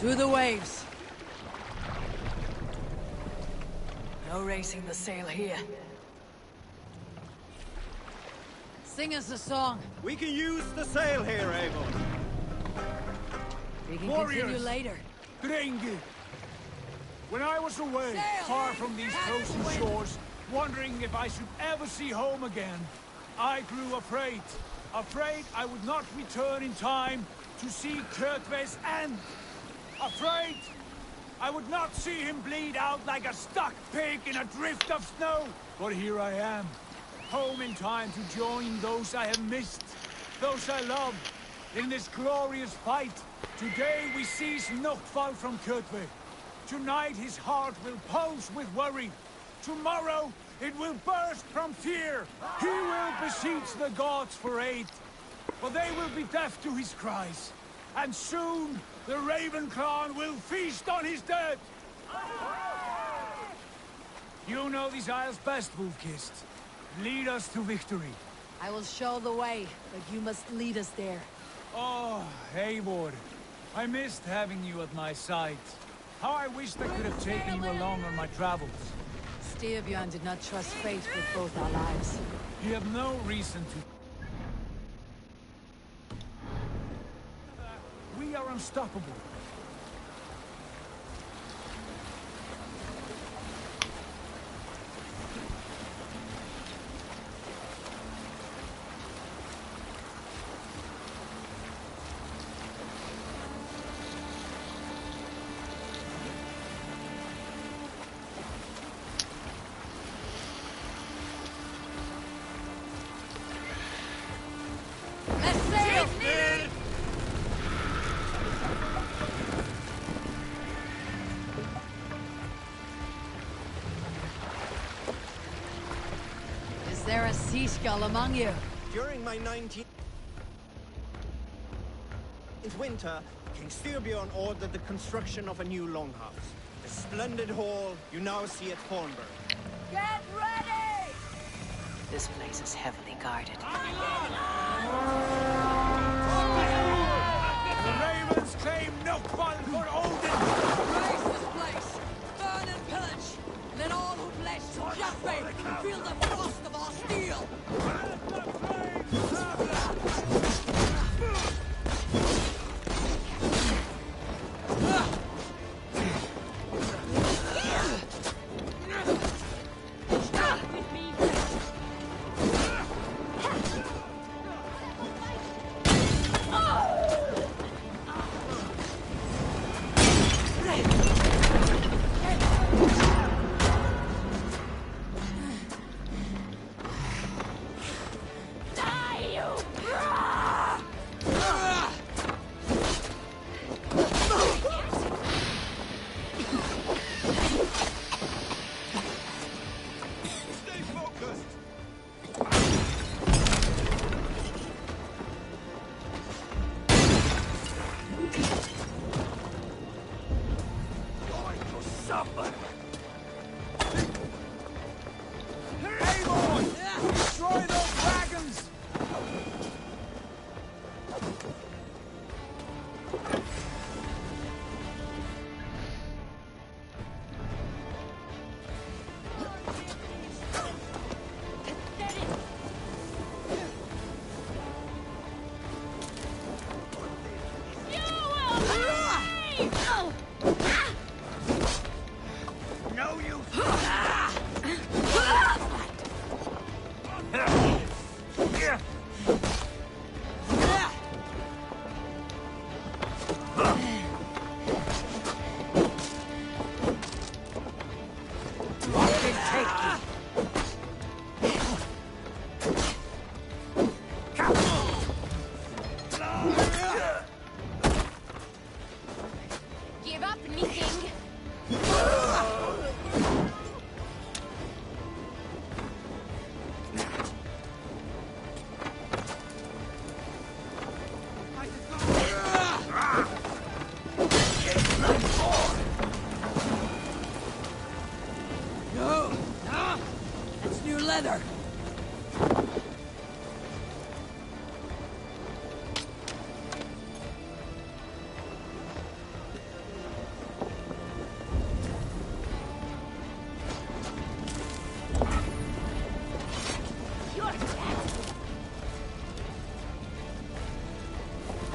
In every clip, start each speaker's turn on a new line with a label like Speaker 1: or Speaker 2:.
Speaker 1: To the waves. No raising the sail here. Sing us a song.
Speaker 2: We can use the sail here, Avon.
Speaker 1: We can
Speaker 3: Warriors.
Speaker 1: continue later.
Speaker 3: Drengi! When I was away,
Speaker 1: Sail!
Speaker 3: far from these frozen shores, wondering if I should ever see home again, I grew afraid. Afraid I would not return in time to see Kjotve's end. Afraid I would not see him bleed out like a stuck pig in a drift of snow. But here I am, home in time to join those I have missed, those I love, in this glorious fight. Today we seize Noctval from Kjotve. Tonight his heart will pulse with worry. Tomorrow it will burst from fear. He will beseech the gods for aid, but they will be deaf to his cries. And soon the Raven clan will feast on his dead. You know these isles best, Wolfkist. Lead us to victory.
Speaker 1: I will show the way, but you must lead us there.
Speaker 3: Oh, Eivor. I missed having you at my side. How I wished I could have taken you along on my travels.
Speaker 1: Styrbjörn did not trust fate with both our lives.
Speaker 3: You have no reason to... We are unstoppable.
Speaker 1: Let's sail! Is there a seaskull among you?
Speaker 2: During my 19th winter, King Styrbjörn ordered the construction of a new longhouse. A splendid hall you now see at Hornburg.
Speaker 1: Get ready!
Speaker 4: This place is heavily guarded.
Speaker 3: The Ravens claim Noctval for Odin!
Speaker 1: Raise this place! Burn and pillage! Let all who pledge to Kjotve feel the frost of our steel!
Speaker 2: Stay focused!
Speaker 3: Going to suffer! Eivor! Destroy those wagons! No use!
Speaker 5: Give up, meeting.
Speaker 1: No! It's new leather!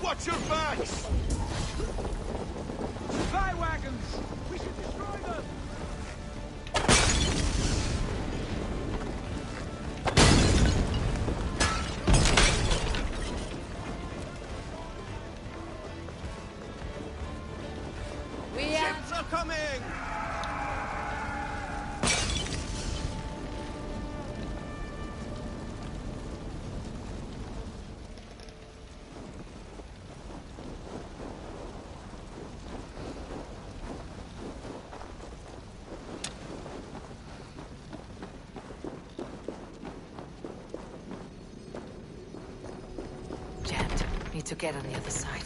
Speaker 6: Watch your backs!
Speaker 3: Fly wagons! We should destroy them!
Speaker 2: Ships are coming!
Speaker 4: Jammed. Need to get on the other side.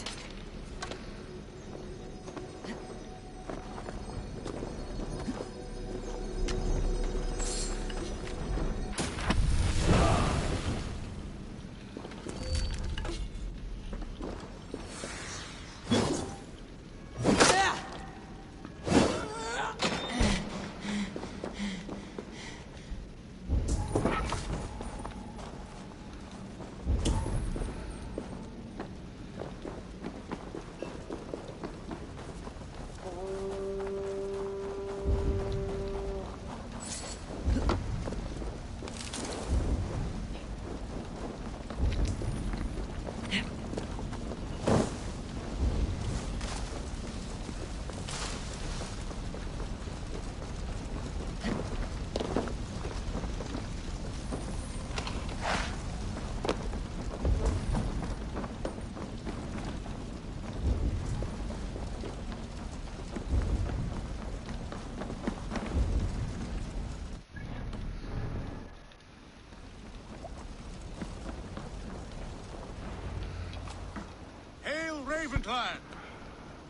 Speaker 6: Ravenclan!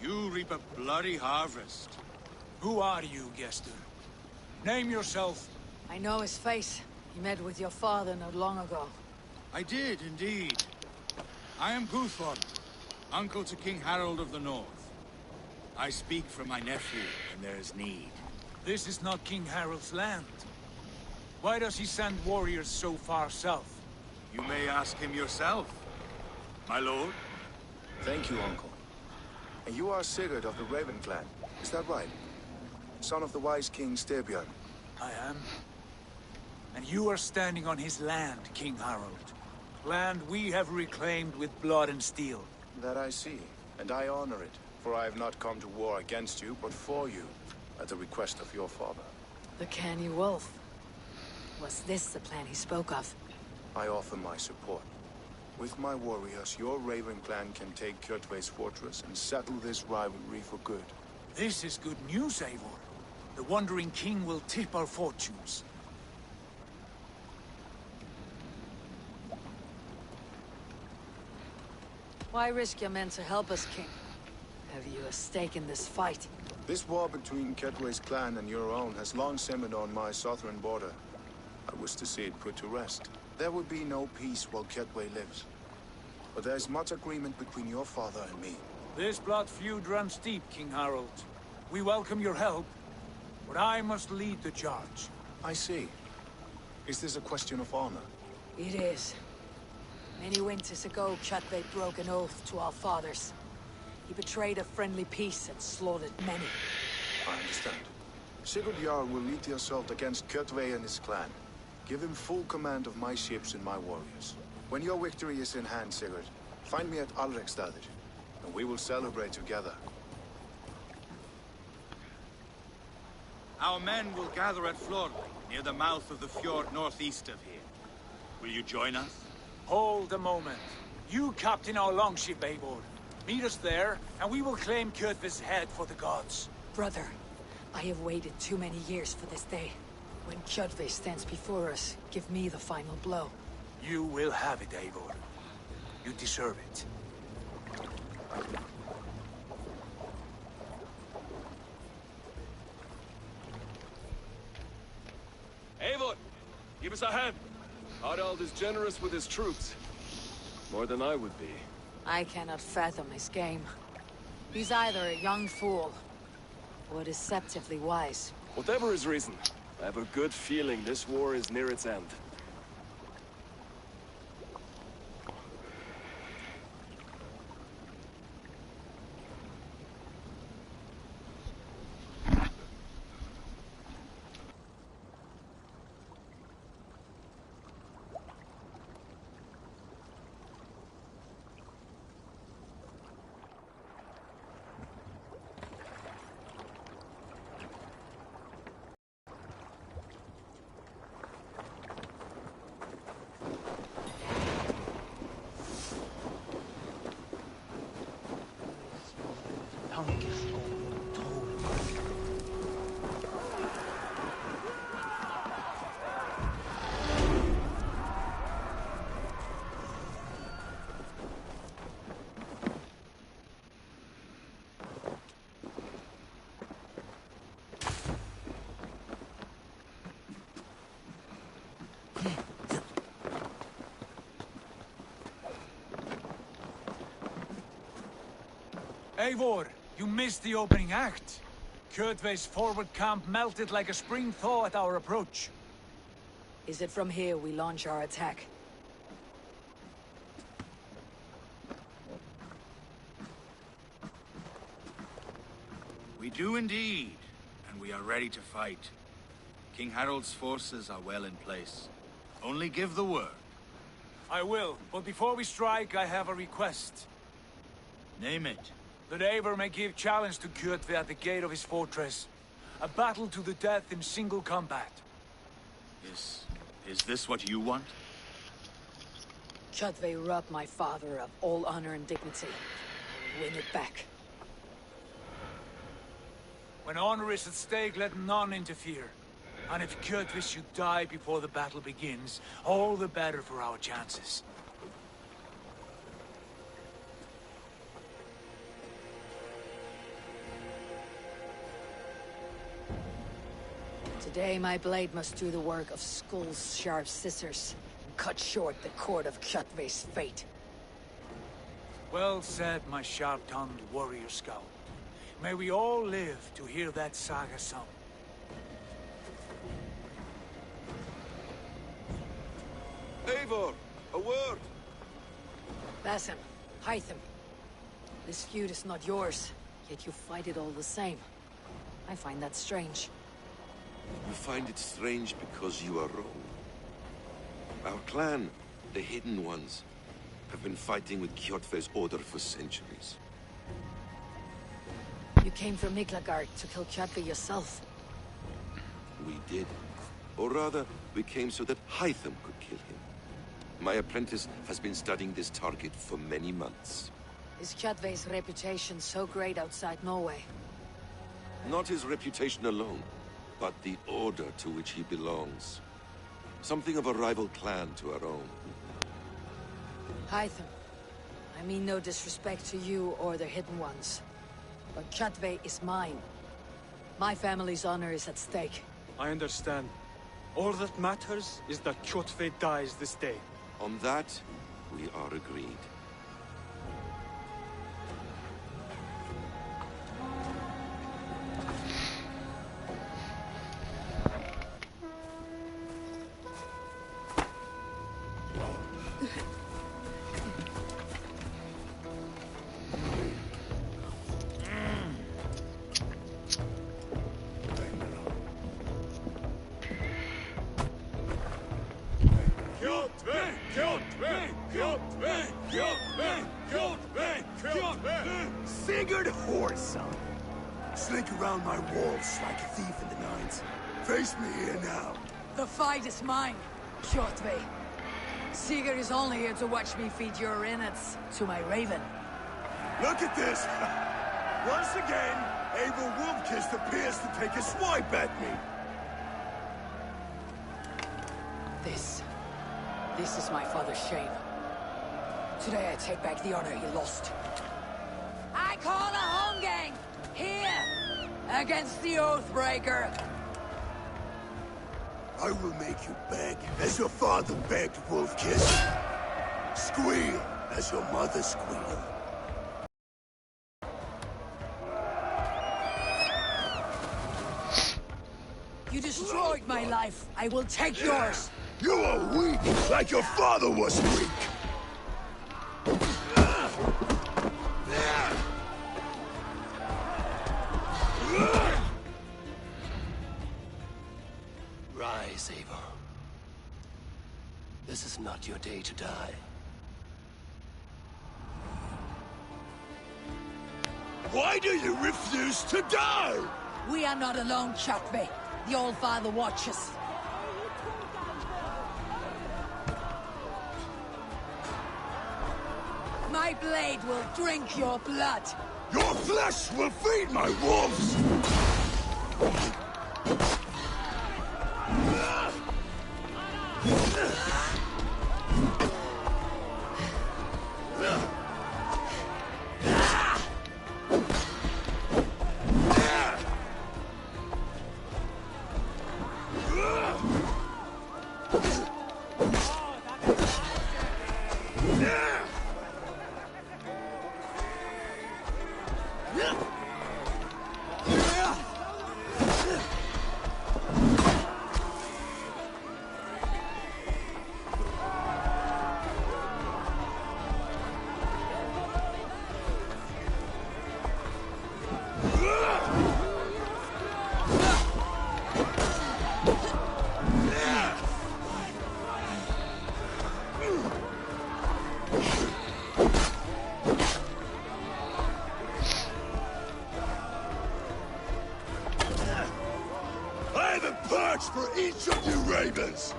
Speaker 6: You reap a bloody harvest.
Speaker 3: Who are you, Gester? Name yourself.
Speaker 1: I know his face. He met with your father not long ago.
Speaker 6: I did, indeed. I am Guthorm, uncle to King Harold of the North. I speak for my nephew when there is need.
Speaker 3: This is not King Harold's land. Why does he send warriors so far south?
Speaker 6: You may ask him yourself, my lord.
Speaker 7: Thank you, Uncle. And you are Sigurd of the Raven clan, is that right? Son of the wise King Styrbjörn.
Speaker 3: I am. And you are standing on his land, King Harold. Land we have reclaimed with blood and steel.
Speaker 7: That I see, and I honor it, for I have not come to war against you, but for you, at the request of your father.
Speaker 1: The Canny Wolf. Was this the plan he spoke of?
Speaker 7: I offer my support. With my warriors, your Raven clan can take Kjotve's fortress and settle this rivalry for good.
Speaker 3: This is good news, Eivor. The Wandering King will tip our fortunes.
Speaker 1: Why risk your men to help us, King? Have you a stake in this fight?
Speaker 7: This war between Kjotve's clan and your own has long simmered on my southern border. I wish to see it put to rest. There would be no peace while Kjotve lives. But there's much agreement between your father and me.
Speaker 3: This blood feud runs deep, King Harold. We welcome your help, but I must lead the charge.
Speaker 7: I see. Is this a question of honor?
Speaker 1: It is. Many winters ago, Kjotve broke an oath to our fathers. He betrayed a friendly peace and slaughtered many.
Speaker 7: I understand. Sigurd Jarl will lead the assault against Kjotve and his clan. Give him full command of my ships and my warriors. When your victory is in hand, Sigurd, find me at Alrekstadir, and we will celebrate together.
Speaker 6: Our men will gather at Florø, near the mouth of the fjord northeast of here. Will you join us?
Speaker 3: Hold a moment. You captain our longship, Eivor. Meet us there, and we will claim Kjotve's head for the gods.
Speaker 1: Brother, I have waited too many years for this day. When Kjotve stands before us, give me the final blow.
Speaker 3: You will have it, Eivor. You deserve it.
Speaker 8: Eivor, give us a hand. Harald is generous with his troops. More than I would be.
Speaker 1: I cannot fathom his game. He's either a young fool, or deceptively wise.
Speaker 8: Whatever his reason, I have a good feeling this war is near its end.
Speaker 3: Eivor, you missed the opening act. Kjotve's forward camp melted like a spring thaw at our approach.
Speaker 1: Is it from here we launch our attack?
Speaker 6: We do indeed, and we are ready to fight. King Harold's forces are well in place. Only give the word.
Speaker 3: I will, but before we strike, I have a request.
Speaker 6: Name it.
Speaker 3: That Eivor may give challenge to Kjotve at the gate of his fortress. A battle to the death in single combat.
Speaker 6: Is this what you want?
Speaker 1: Kjotve robbed my father of all honor and dignity. Win it back.
Speaker 3: When honor is at stake, let none interfere. And if Kjotve should die before the battle begins, all the better for our chances.
Speaker 1: Today my blade must do the work of Skull's sharp scissors, and cut short the cord of Kjotve's fate.
Speaker 3: Well said, my sharp-tongued warrior scout. May we all live to hear that saga sung.
Speaker 8: Eivor, a word!
Speaker 1: Basim, Hytham, this feud is not yours, yet you fight it all the same. I find that strange.
Speaker 9: You find it strange because you are wrong. Our clan, the Hidden Ones, have been fighting with Kjotve's order for centuries.
Speaker 1: You came from Miklagard to kill Kjotve yourself.
Speaker 9: We did. Or rather, we came so that Hytham could kill him. My apprentice has been studying this target for many months.
Speaker 1: Is Kjotve's reputation so great outside Norway?
Speaker 9: Not his reputation alone, but the order to which he belongs. Something of a rival clan to our own.
Speaker 1: Hytham, I mean no disrespect to you or the Hidden Ones, but Kjotve is mine. My family's honor is at stake.
Speaker 10: I understand. All that matters is that Kjotve dies this day.
Speaker 9: On that, we are agreed.
Speaker 11: Sigurd whoreson! Slink around my walls like a thief in the night. Face me here now.
Speaker 1: The fight is mine, Kjotve. Sigurd is only here to watch me feed your innards to my raven.
Speaker 11: Look at this! Once again, Abel Wolfkiss appears to take a swipe at me.
Speaker 1: This is my father's shame. Today I take back the honor he lost. I call a Holmgang! Here! Against the Oathbreaker!
Speaker 11: I will make you beg, as your father begged, Wolfkiss. Squeal, as your mother squealed.
Speaker 1: You destroyed my life. I will take yours.
Speaker 11: You are weak, like your father was weak.
Speaker 12: Rise, Eivor. This is not your day to die.
Speaker 11: Why do you refuse to die?
Speaker 1: We are not alone, Kjotve. The Old Father watches. My blade will drink your blood.
Speaker 11: Your flesh will feed my wolves! For each of you ravens!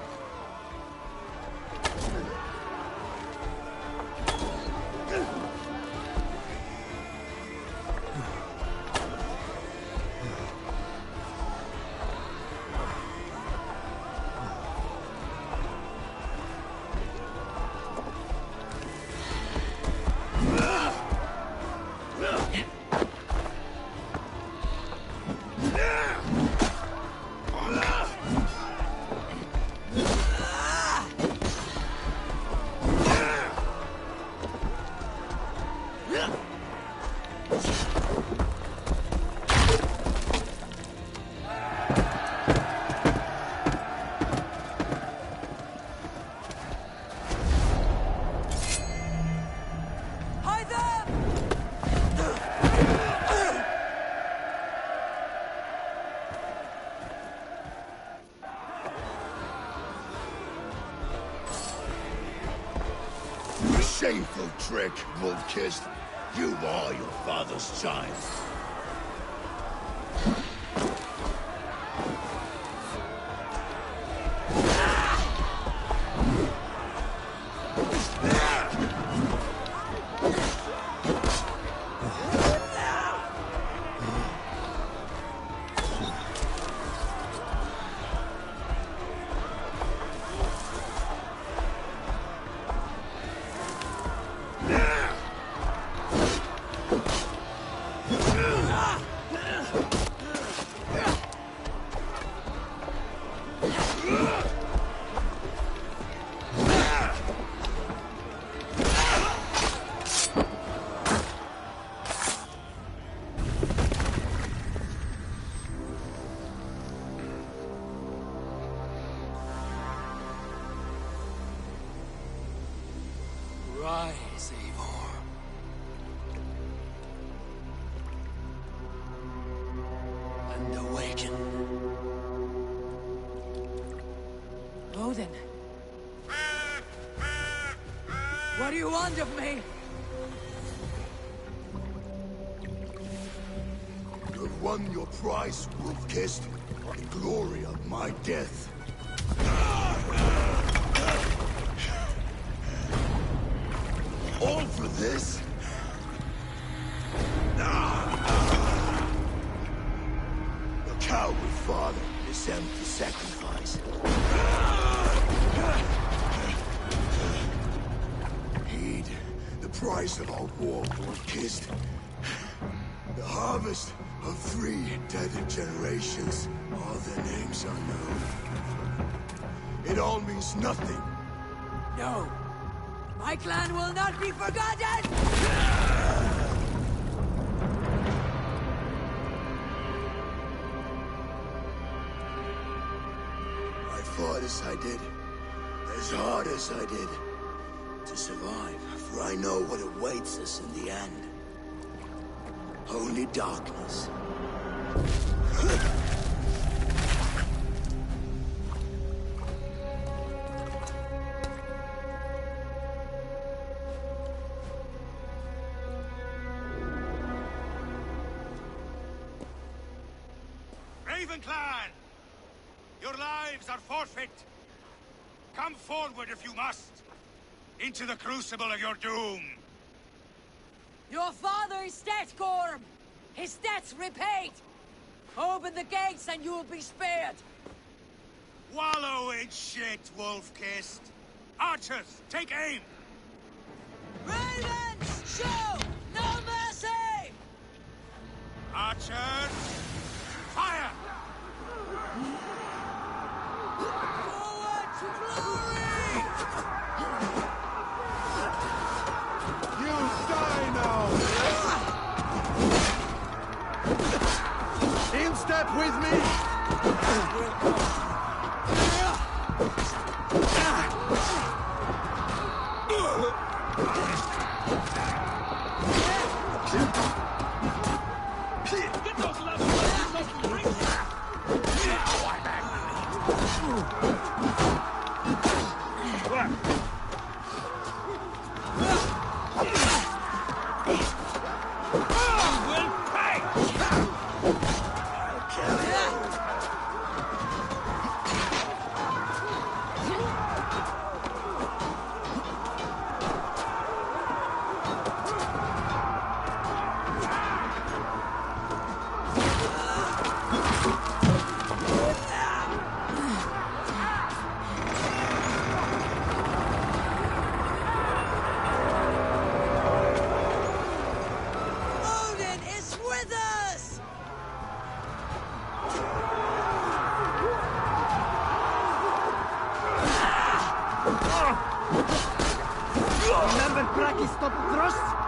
Speaker 11: Shameful trick, wolf-kissed. You are your father's child.
Speaker 12: Rise, Eivor. And awaken.
Speaker 1: Odin. What do you want of me?
Speaker 11: You have won your prize, wolf-kissed. The glory of my death. All for this? Your coward father is empty sacrifice. Heed the price of our war, wolf-kissed. The harvest of 3 dead generations. All their names are known. It all means nothing.
Speaker 1: No. My clan will not be forgotten!
Speaker 11: I fought as I did, as hard as I did, to survive, for I know what awaits us in the end. Only darkness.
Speaker 6: Raven Clan! Your lives are forfeit! Come forward if you must! Into the crucible of your doom!
Speaker 1: Your father is dead, Gorm! His debt's repaid! Open the gates and you'll be spared!
Speaker 6: Wallow in shit, wolf-kissed! Archers, take aim!
Speaker 1: Ravens, show no mercy!
Speaker 6: Archers, fire!
Speaker 1: Forward to glory!
Speaker 11: You die now! step with me?
Speaker 2: Remember Braki stop thrust?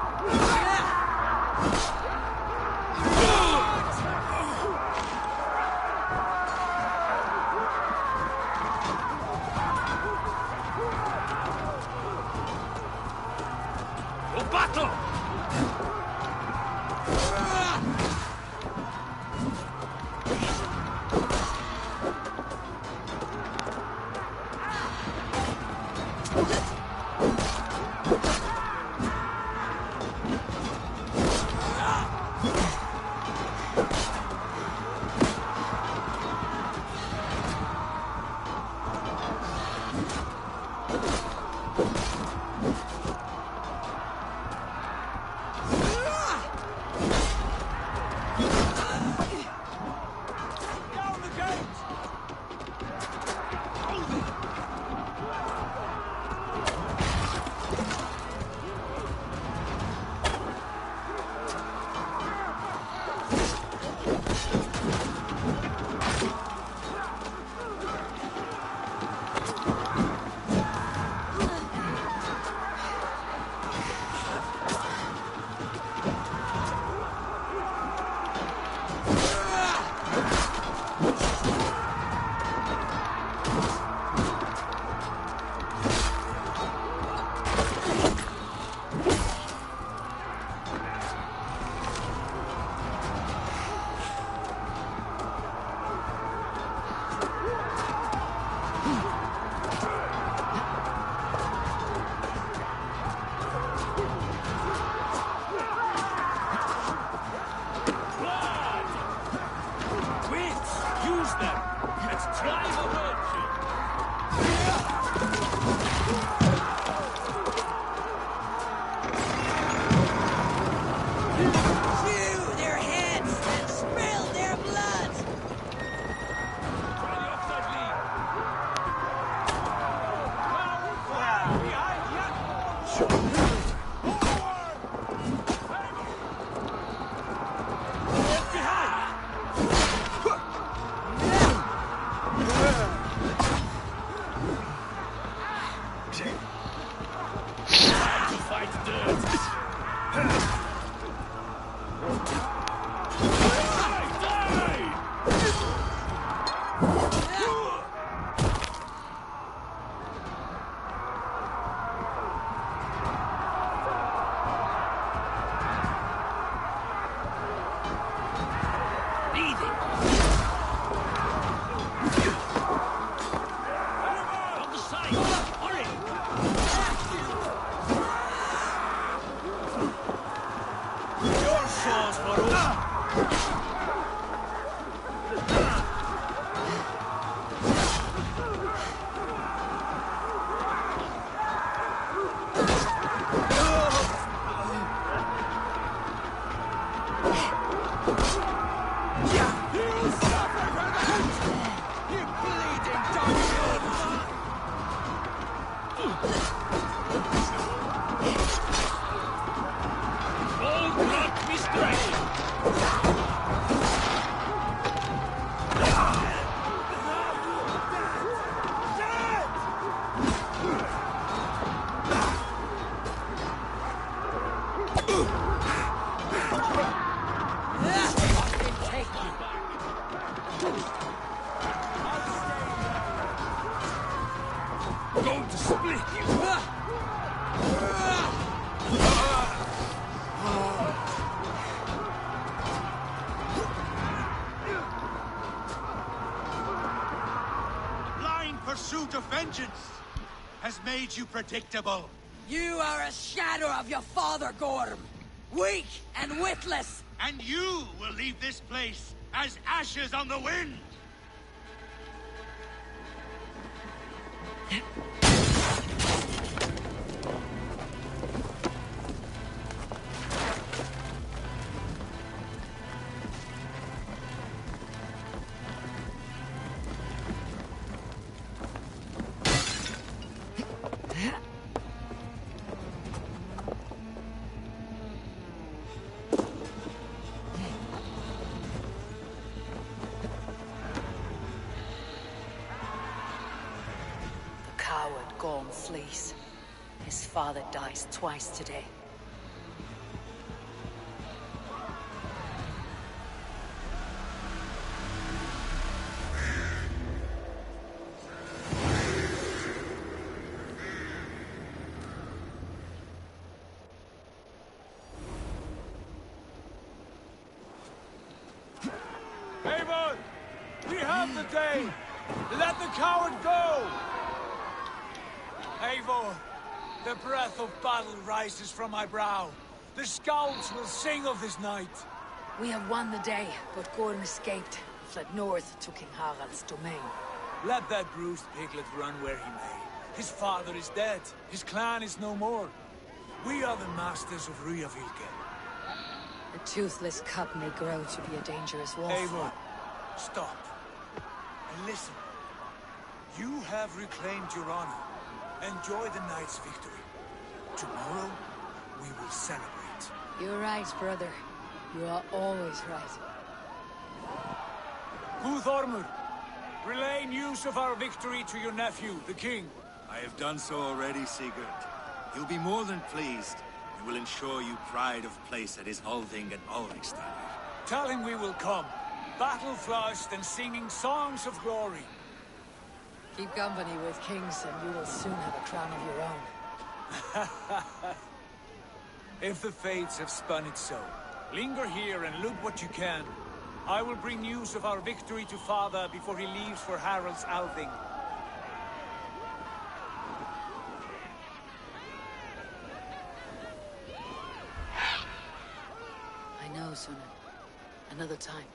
Speaker 3: I'm going to split you.
Speaker 6: Blind pursuit of vengeance has made you predictable.
Speaker 1: You are a shadow of your father, Gorm. Weak and witless.
Speaker 6: And you will leave this place as ashes on the wind.
Speaker 4: Coward Gorm flees. His father dies twice today.
Speaker 3: Eivor! We have the day! Let the coward go! Eivor, the breath of battle rises from my brow. The scouts will sing of this night.
Speaker 4: We have won the day, but Gorm escaped, fled north to King Harald's domain.
Speaker 3: Let that bruised piglet run where he may. His father is dead. His clan is no more. We are the masters of Ryjavík.
Speaker 4: The toothless cup may grow to be a dangerous wolf.
Speaker 3: Eivor, stop. And listen. You have reclaimed your honor. Enjoy the night's victory. Tomorrow, we will celebrate.
Speaker 4: You're right, brother. You are always right.
Speaker 3: Guthormur, relay news of our victory to your nephew, the king.
Speaker 6: I have done so already, Sigurd. He'll be more than pleased, and will ensure you pride of place at his Althing and Ulrichstad.
Speaker 3: Tell him we will come, battle-flushed and singing songs of glory.
Speaker 4: Keep company with kings and you will soon have a crown of your own.
Speaker 3: If the fates have spun it so, linger here and loot what you can. I will bring news of our victory to father before he leaves for Harald's Althing.
Speaker 4: I know, Suna. Another time.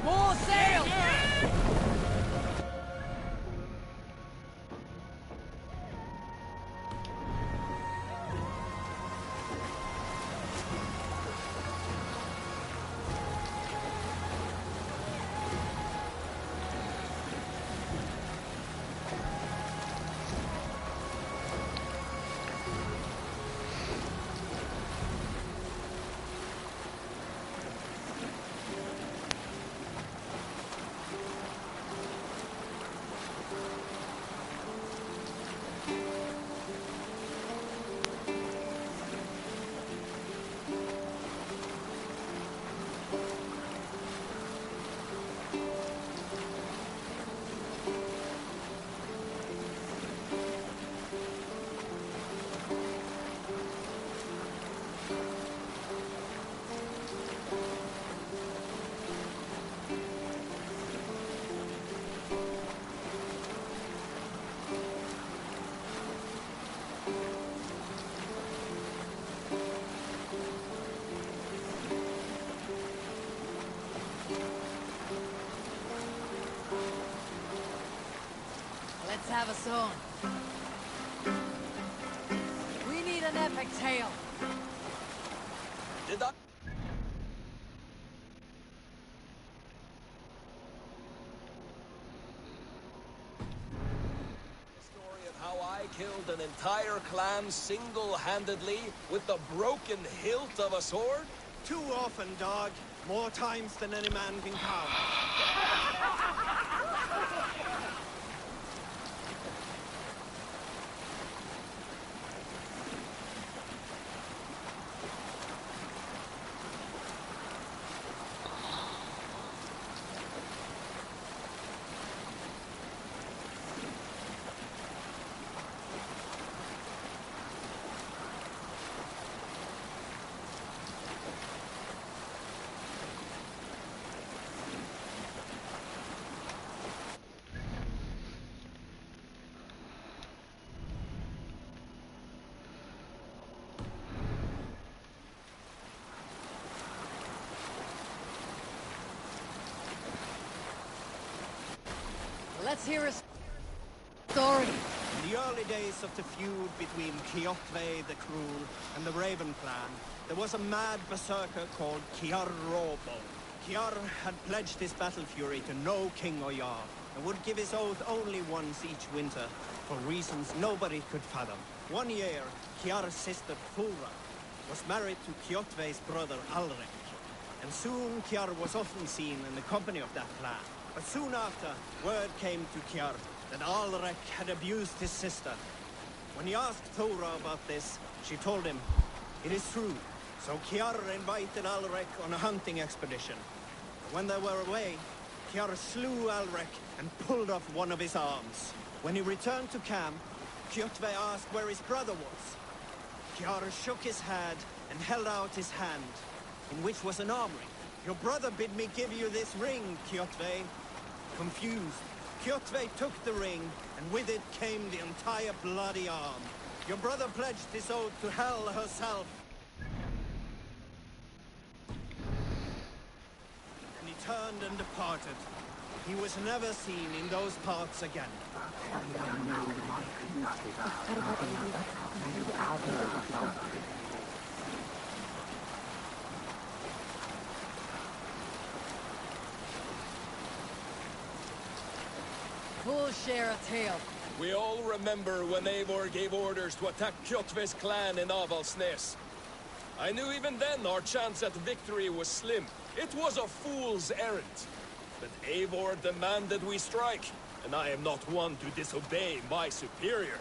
Speaker 1: More sail! Let's have a song. We need an epic tale.
Speaker 8: Did I? Story of how I killed an entire clan single-handedly with the broken hilt of a sword?
Speaker 2: Too often, dog. More times than any man can count.
Speaker 1: Let's hear a story.
Speaker 2: In the early days of the feud between Kjotve the Cruel and the Raven clan, there was a mad berserker called Kiar Robo. Kiar had pledged his battle fury to no king or jarl, and would give his oath only once each winter, for reasons nobody could fathom. One year, Kiar's sister Fura was married to Kjotve's brother Alrik. and soon Kjár was often seen in the company of that clan. But soon after, word came to Kjár that Alrek had abused his sister. When he asked Thora about this, she told him, "It is true." So Kjár invited Alrek on a hunting expedition. When they were away, Kjár slew Alrek and pulled off one of his arms. When he returned to camp, Kjotve asked where his brother was. Kjár shook his head and held out his hand, in which was an arm ring. "Your brother bid me give you this ring, Kjotve." Confused, Kjotve took the ring, and with it came the entire bloody arm. "Your brother pledged his oath to Hel herself." And he turned and departed. He was never seen in those parts again.
Speaker 4: Full share a tale.
Speaker 8: We all remember when Eivor gave orders to attack Kjotve's clan in Avaldsnes. I knew even then our chance at victory was slim. It was a fool's errand. But Eivor demanded we strike, and I am not one to disobey my superior.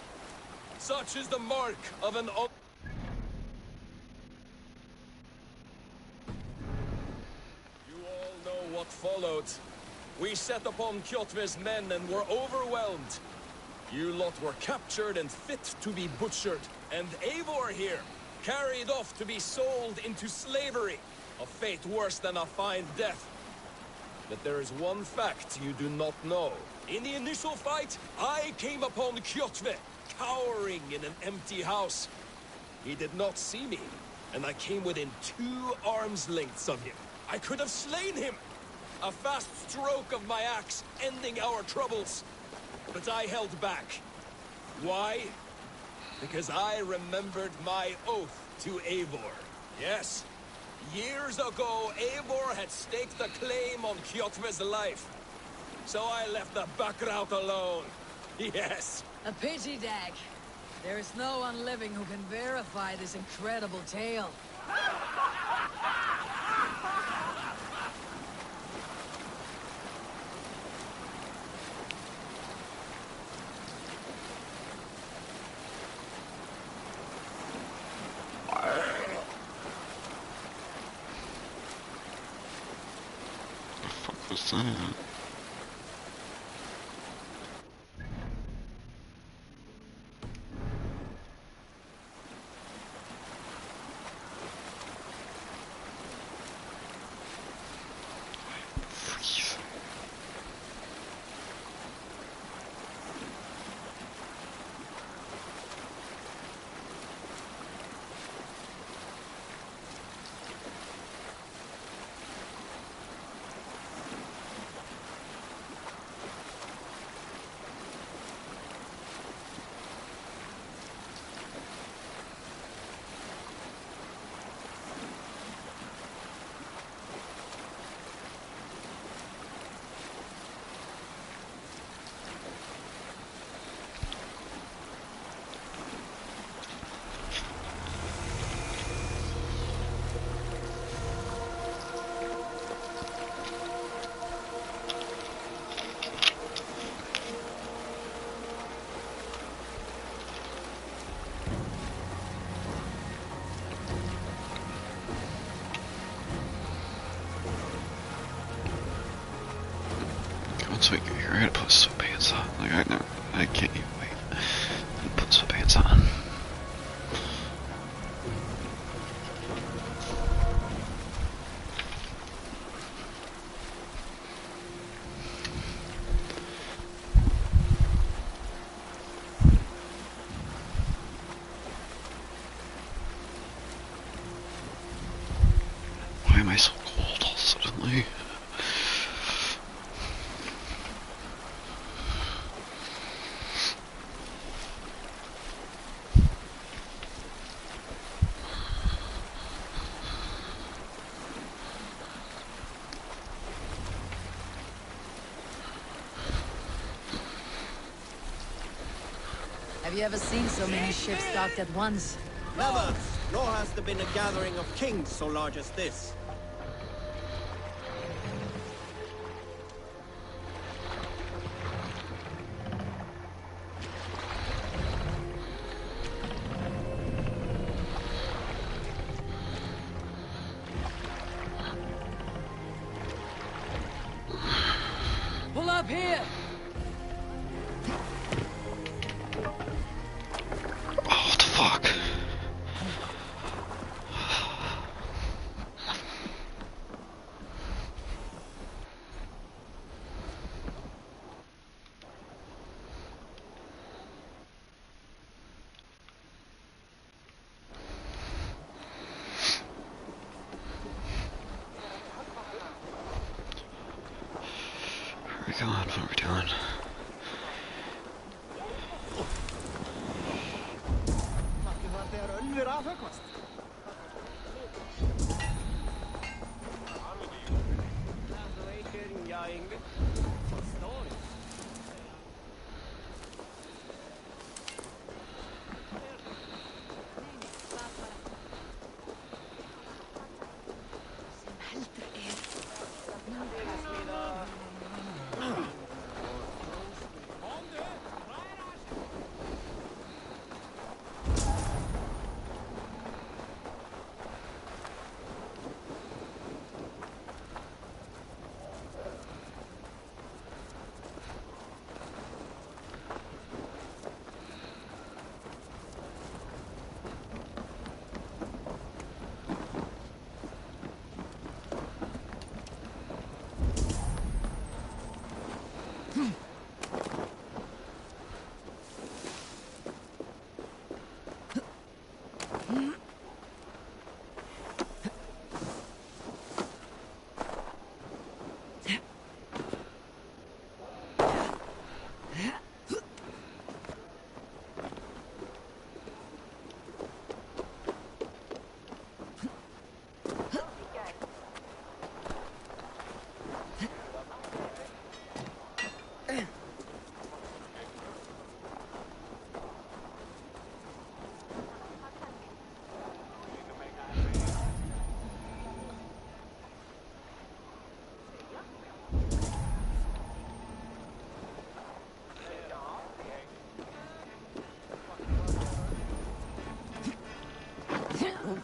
Speaker 8: Such is the mark of an... You all know what followed. We set upon Kjotve's men and were overwhelmed. You lot were captured and fit to be butchered, and Eivor here, carried off to be sold into slavery, a fate worse than a fine death. But there is one fact you do not know. In the initial fight, I came upon Kjotve, cowering in an empty house. He did not see me, and I came within 2 arms lengths of him. I could have slain him! A fast stroke of my axe, ending our troubles. But I held back. Why? Because I remembered my oath to Eivor. Yes, years ago, Eivor had staked a claim on Kjotve's life. So I left the back route alone. Yes.
Speaker 4: A pity, Dag. There is no one living who can verify this incredible tale.
Speaker 13: What's that? Wait, you're gonna put sweatpants on. Like, I can't even wait. I'm gonna put sweatpants on. Why am I so cold all suddenly?
Speaker 4: Have you ever seen so many ships docked at once?
Speaker 2: Never, nor has there been a gathering of kings so large as this.
Speaker 1: here!
Speaker 13: Oh, what the fuck? Where are we going? What are we doing?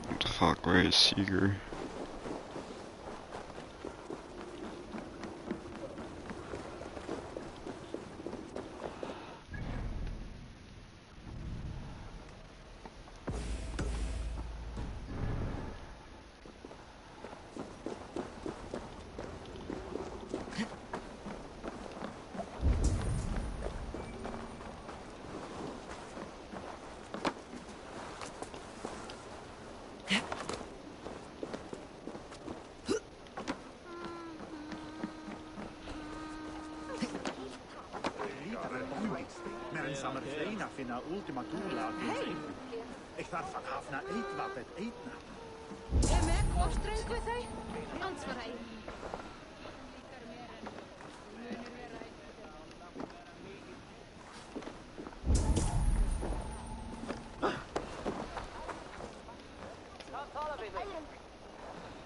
Speaker 13: What the fuck? Where is Seeger?
Speaker 3: Ik dacht van af naar eten wat het eten.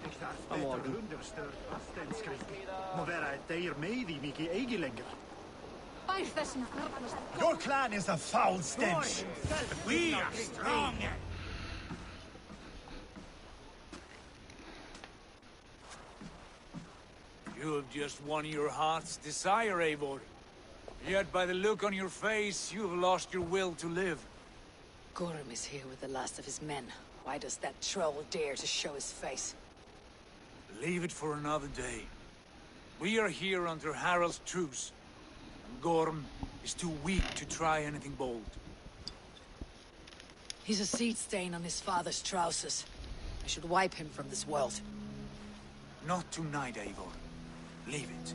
Speaker 3: Ik dacht beter grunderstört afstandsskrift. Maar waar hij daar mee die Mickey eigen länger. Your clan is a foul stench. We are strong. You have just won your heart's desire, Eivor. Yet by the look on your face, you have lost your will to live.
Speaker 1: Gorm is here with the last of his men. Why does that troll dare to show his face?
Speaker 3: Leave it for another day. We are here under Harald's truce. And Gorm is too weak to try anything bold.
Speaker 1: He's a seed stain on his father's trousers. I should wipe him from this world.
Speaker 3: Not tonight, Eivor. Leave it.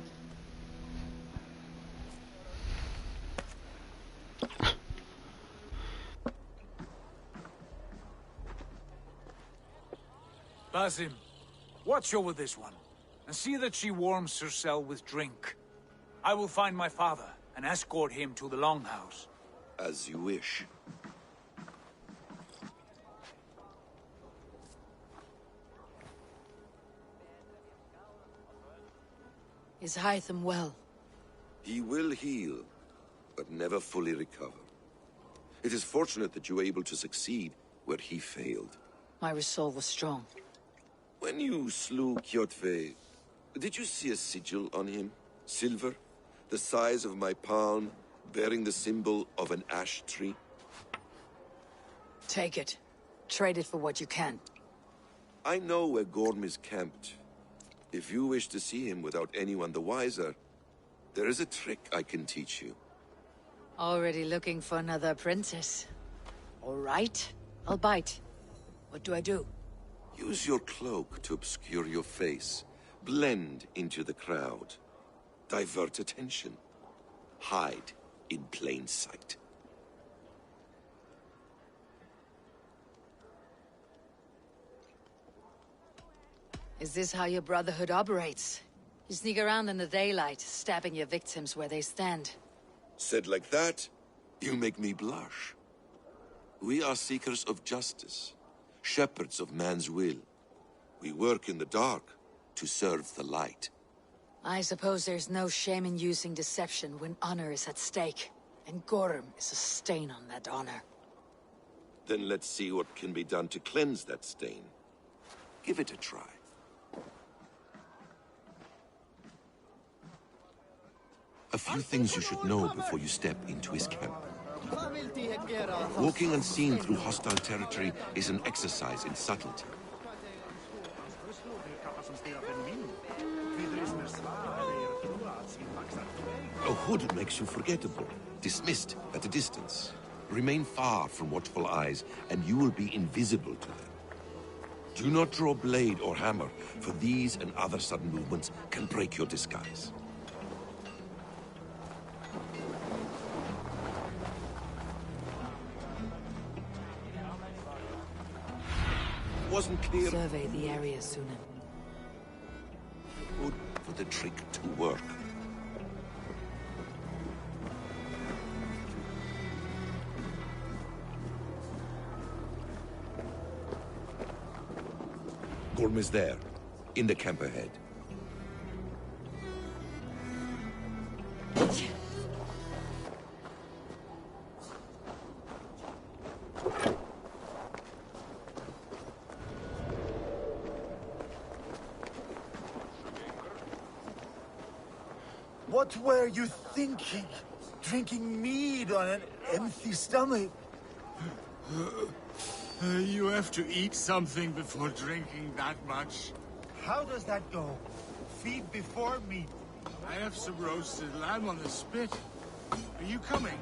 Speaker 3: Basim, watch over this one, and see that she warms herself with drink. I will find my father and escort him to the Longhouse.
Speaker 9: As you wish.
Speaker 1: Is Hytham well?
Speaker 9: He will heal, but never fully recover. It is fortunate that you were able to succeed where he failed.
Speaker 4: My resolve was strong.
Speaker 9: When you slew Kjotve, did you see a sigil on him? Silver? The size of my palm, bearing the symbol of an ash tree?
Speaker 4: Take it. Trade it for what you can.
Speaker 9: I know where Gorm is camped. If you wish to see him without anyone the wiser, there is a trick I can teach you.
Speaker 4: Already looking for another princess. All right, I'll bite. What do I do?
Speaker 9: Use your cloak to obscure your face. Blend into the crowd. Divert attention. Hide in plain sight.
Speaker 4: Is this how your Brotherhood operates? You sneak around in the daylight, stabbing your victims where they stand.
Speaker 9: Said like that, you make me blush. We are seekers of justice, shepherds of man's will. We work in the dark to serve the light.
Speaker 4: I suppose there's no shame in using deception when honor is at stake, and Gorm is a stain on that honor.
Speaker 9: Then let's see what can be done to cleanse that stain. Give it a try. A few things you should know before you step into his camp. Walking unseen through hostile territory is an exercise in subtlety. A hood makes you forgettable, dismissed at a distance. Remain far from watchful eyes, and you will be invisible to them. Do not draw blade or hammer, for these and other sudden movements can break your disguise. Wasn't clear.
Speaker 4: Survey the area, Sunan.
Speaker 9: Good for the trick to work. Gorm is there, in the camp ahead.
Speaker 11: What were you thinking? Drinking mead on an empty stomach?
Speaker 6: You have to eat something before drinking that much.
Speaker 11: How does that go? Feed before meat.
Speaker 6: I have some roasted lamb on the spit. Are you coming?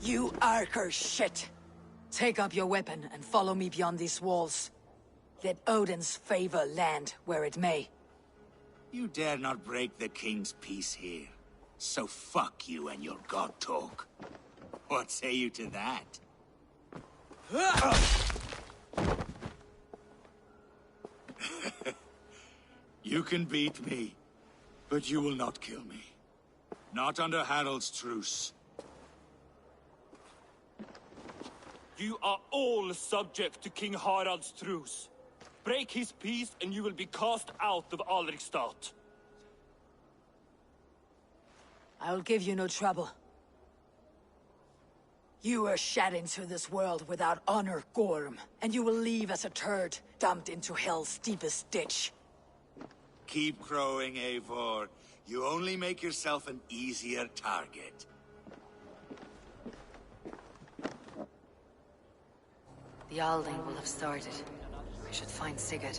Speaker 4: You Arker shit! Take up your weapon and follow me beyond these walls. Let Odin's favor land where it may.
Speaker 6: You dare not break the king's peace here. So fuck you and your god talk. What say you to that? You can beat me, but you will not kill me. Not under Harald's truce.
Speaker 10: You are all subject to King Harald's truce. Break his peace and you will be cast out of Alrikstad.
Speaker 4: I will give you no trouble. You were shed into this world without honor, Gorm, and you will leave as a turd, dumped into hell's deepest ditch.
Speaker 6: Keep crowing, Eivor. You only make yourself an easier target.
Speaker 4: The Alding will have started. I should find Sigurd.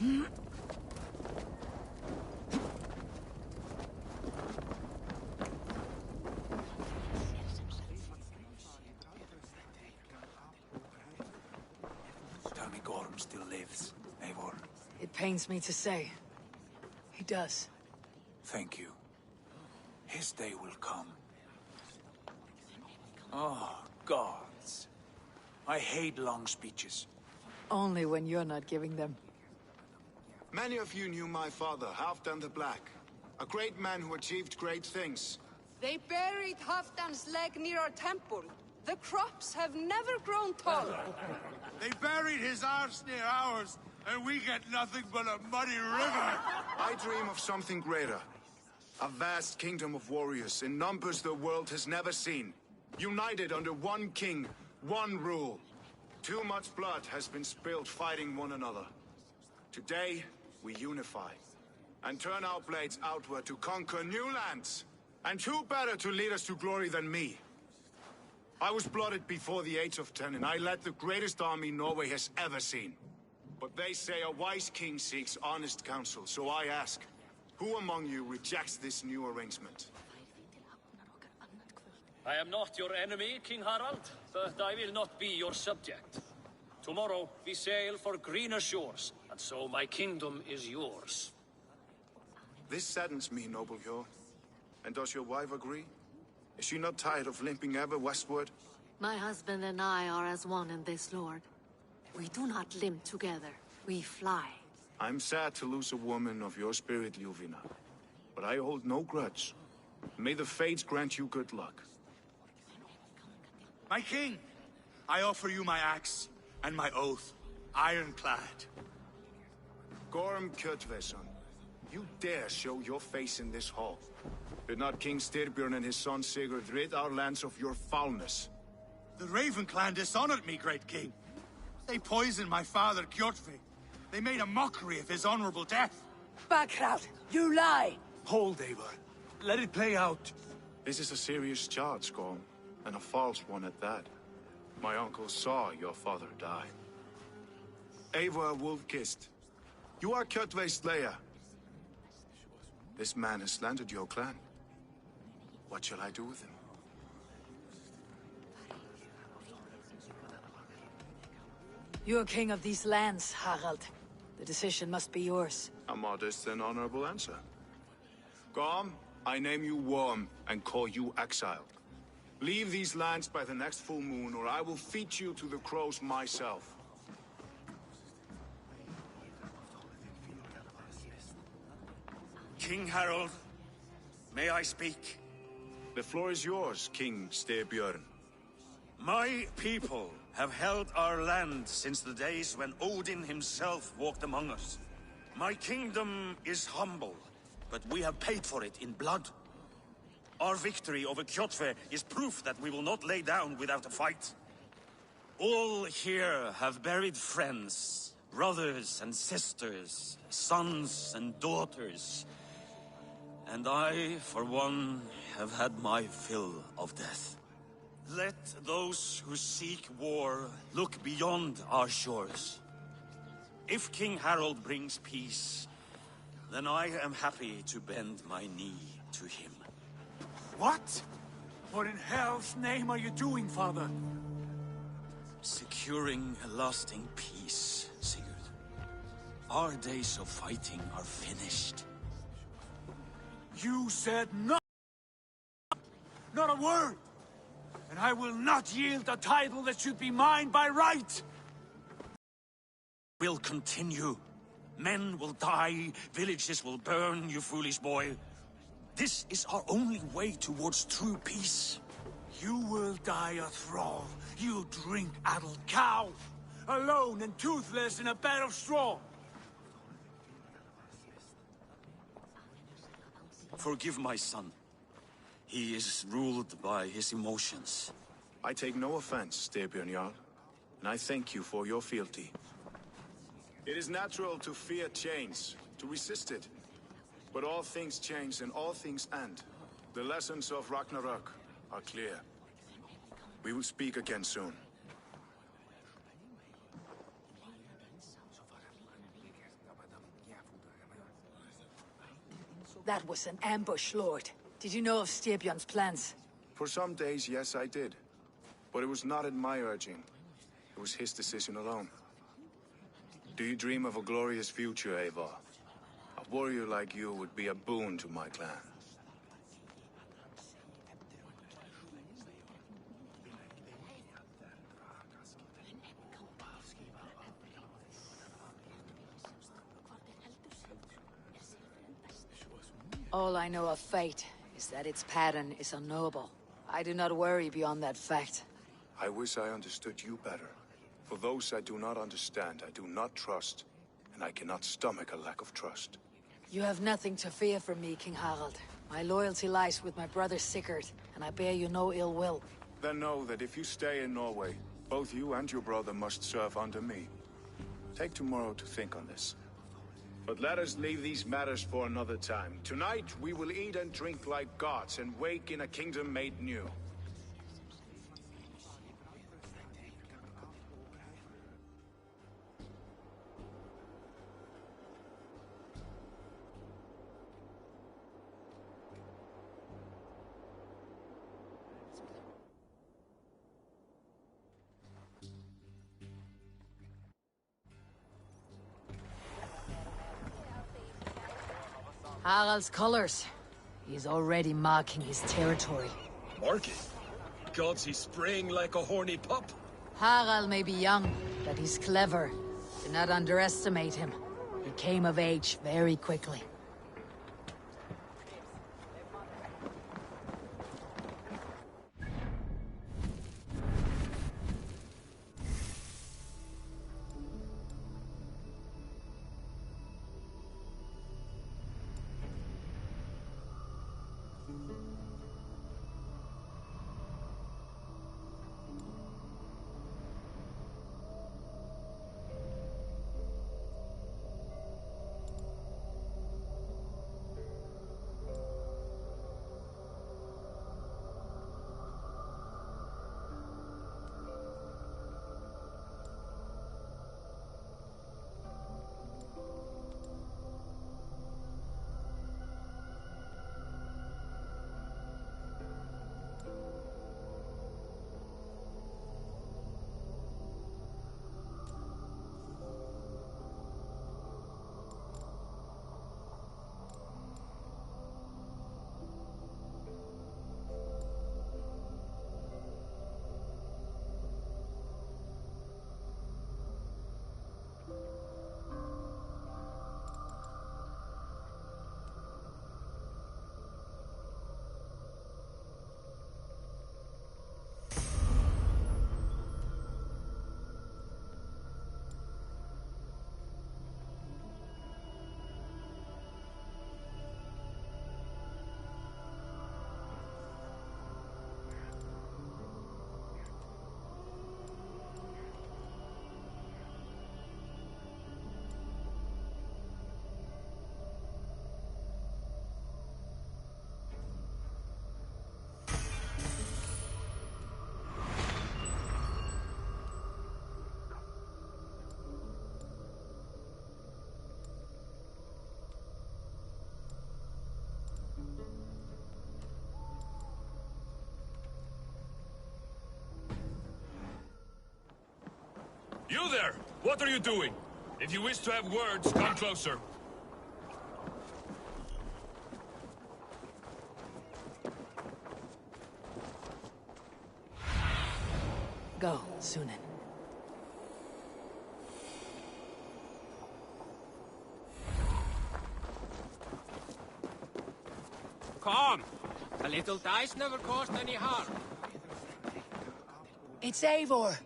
Speaker 3: Tell me Gorm still lives, Eivor.
Speaker 4: It pains me to say. He does.
Speaker 3: Thank you. His day will come. Oh, gods. I hate long speeches.
Speaker 4: Only when you're not giving them.
Speaker 7: Many of you knew my father, Halfdan the Black. A great man who achieved great things.
Speaker 5: They buried Halfdan's leg near our temple. The crops have never grown taller.
Speaker 6: They buried his arse near ours, and we get nothing but a muddy river.
Speaker 7: I dream of something greater. A vast kingdom of warriors in numbers the world has never seen. United under one king, one rule. Too much blood has been spilled fighting one another. Today, we unify. And turn our blades outward to conquer new lands. And who better to lead us to glory than me? I was blooded before the age of 10, and I led the greatest army Norway has ever seen. But they say a wise king seeks honest counsel, so I ask, who among you rejects this new arrangement?
Speaker 10: I am not your enemy, King Harald, but I will not be your subject. Tomorrow we sail for greener shores, and so my kingdom is yours.
Speaker 7: This saddens me, noble Hjor. And does your wife agree? Is she not tired of limping ever westward?
Speaker 14: My husband and I are as one in this, Lord. We do not limp together. We fly.
Speaker 7: I'm sad to lose a woman of your spirit, Ljuvina. But I hold no grudge. May the fates grant you good luck.
Speaker 6: My king, I offer you my axe and my oath, ironclad.
Speaker 7: Gorm Kjotveson, you dare show your face in this hall. Did not King Styrbjörn and his son Sigurd rid our lands of your foulness?
Speaker 6: The Raven clan dishonored me, great king. They poisoned my father, Kjotve. They made a mockery of his honorable death.
Speaker 4: Backrout! You lie!
Speaker 3: Hold, Eivor. Let it play out.
Speaker 7: This is a serious charge, Gorm, and a false one at that. My uncle saw your father die. Eivor Wolf-Kissed, you are Kjotve's slayer. This man has slandered your clan. What shall I do with him?
Speaker 4: You're king of these lands, Harald. The decision must be yours.
Speaker 7: A modest and honorable answer. Gorm, I name you Worm and call you exiled. Leave these lands by the next full moon, or I will feed you to the crows myself.
Speaker 6: King Harold, may I speak?
Speaker 7: The floor is yours, King Styrbjörn.
Speaker 15: My people have held our land since the days when Odin himself walked among us. My kingdom is humble, but we have paid for it in blood. Our victory over Kjotve is proof that we will not lay down without a fight. All here have buried friends, brothers and sisters, sons and daughters. And I, for one, have had my fill of death. Let those who seek war look beyond our shores. If King Harold brings peace, then I am happy to bend my knee to him.
Speaker 3: What? What in hell's name are you doing, father?
Speaker 15: Securing a lasting peace, Sigurd. Our days of fighting are finished.
Speaker 3: You said no. Not a word! And I will not yield a title that should be mine by right!
Speaker 15: Will continue. Men will die, villages will burn, you foolish boy. This is our only way towards true peace.
Speaker 3: You will die a thrall, you drink-addled cow! Alone and toothless in a bed of straw!
Speaker 15: Forgive my son. He is ruled by his emotions.
Speaker 7: I take no offense, Styrbjörn Jarl, and I thank you for your fealty. It is natural to fear change, to resist it. But all things change and all things end. The lessons of Ragnarok are clear. We will speak again soon.
Speaker 4: That was an ambush, Lord. Did you know of Styrbjörn's plans?
Speaker 7: For some days, yes, I did. But it was not at my urging. It was his decision alone. Do you dream of a glorious future, Eivor? A warrior like you would be a boon to my clan.
Speaker 4: All I know of fate is that its pattern is unknowable. I do not worry beyond that fact.
Speaker 7: I wish I understood you better. For those I do not understand, I do not trust, and I cannot stomach a lack of trust.
Speaker 4: You have nothing to fear from me, King Harald. My loyalty lies with my brother Sigurd, and I bear you no ill will.
Speaker 7: Then know that if you stay in Norway, both you and your brother must serve under me. Take tomorrow to think on this. But let us leave these matters for another time. Tonight, we will eat and drink like gods and wake in a kingdom made new.
Speaker 4: Harald's colors. He's already marking his territory.
Speaker 8: Marking? Gods, he's spraying like a horny pup.
Speaker 4: Harald may be young, but he's clever. Do not underestimate him. He came of age very quickly.
Speaker 8: You there! What are you doing? If you wish to have words, come closer.
Speaker 4: Go, Sunan.
Speaker 16: Come! A little dice never caused any harm.
Speaker 4: It's Eivor!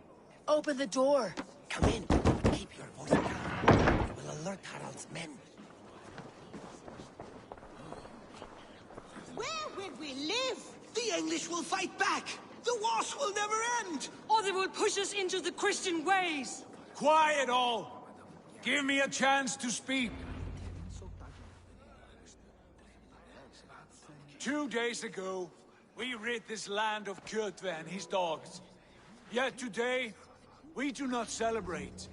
Speaker 4: Open the door!
Speaker 12: Come in. Keep your voice down. We will alert Harald's men.
Speaker 17: Where will we live?
Speaker 11: The English will fight back! The wars will never end!
Speaker 3: Or they will push us into the Christian ways! Quiet all! Give me a chance to speak. 2 days ago, we rid this land of Kjotve and his dogs. Yet today, we do not celebrate.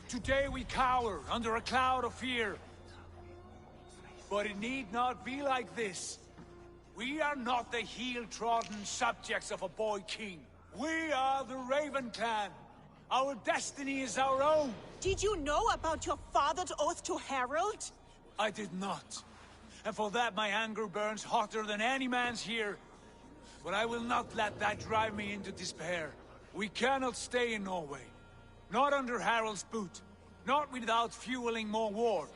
Speaker 3: Today we cower under a cloud of fear. But it need not be like this. We are not the heel-trodden subjects of a boy king. We are the Raven clan. Our destiny is our own.
Speaker 17: Did you know about your father's oath to Harold?
Speaker 3: I did not. And for that my anger burns hotter than any man's here. But I will not let that drive me into despair. We cannot stay in Norway. Not under Harold's boot. Not without fueling more war.